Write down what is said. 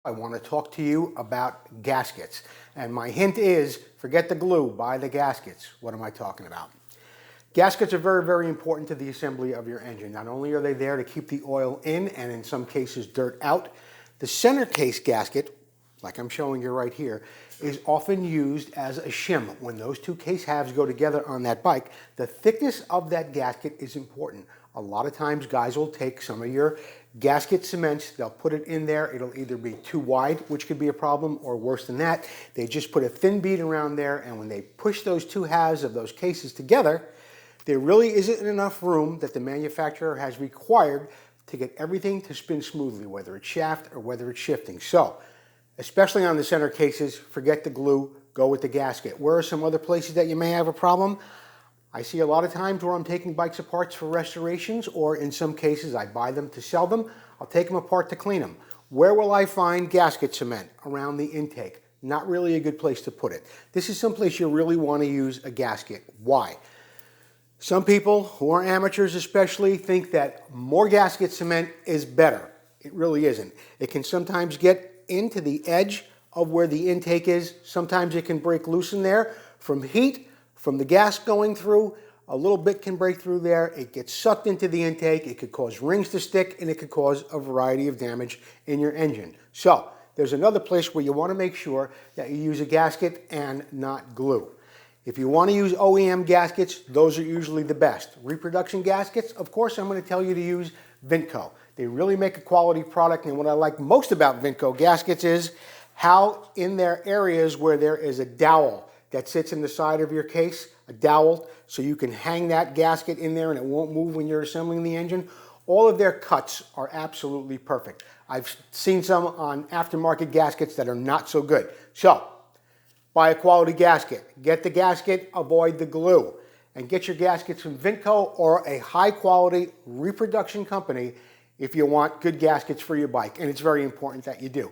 I want to talk to you about gaskets. And my hint is, forget the glue, buy the gaskets. What am I talking about? Gaskets are very, very important to the assembly of your engine. Not only are they there to keep the oil in and in some cases dirt out, the center case gasket, like I'm showing you right here, is often used as a shim. When those two case halves go together on that bike, the thickness of that gasket is important. A lot of times guys will take some of your gasket cements, they'll put it in there, it'll either be too wide, which could be a problem, or worse than that, they just put a thin bead around there, and when they push those two halves of those cases together, there really isn't enough room that the manufacturer has required to get everything to spin smoothly, whether it's shaft or whether it's shifting. So, especially on the center cases, forget the glue, go with the gasket. Where are some other places that you may have a problem? I see a lot of times where I'm taking bikes apart for restorations, or in some cases I buy them to sell them. I'll take them apart to clean them. Where will I find gasket cement? Around the intake. Not really a good place to put it. This is some place you really want to use a gasket. Why? Some people, who are amateurs especially, think that more gasket cement is better. It really isn't. It can sometimes get into the edge of where the intake is. Sometimes it can break loose in there from heat, from the gas going through. A little bit can break through there. It gets sucked into the intake. It could cause rings to stick, and it could cause a variety of damage in your engine. So there's another place where you want to make sure that you use a gasket and not glue. If you want to use OEM gaskets, those are usually the best. Reproduction gaskets, of course, I'm going to tell you to use Vinco. They really make a quality product, and what I like most about Vinco gaskets is how in their areas where there is a dowel that sits in the side of your case, a dowel, so you can hang that gasket in there and it won't move when you're assembling the engine. All of their cuts are absolutely perfect. I've seen some on aftermarket gaskets that are not so good. So, buy a quality gasket. Get the gasket, avoid the glue. And get your gaskets from Vinco or a high quality reproduction company if you want good gaskets for your bike. And it's very important that you do.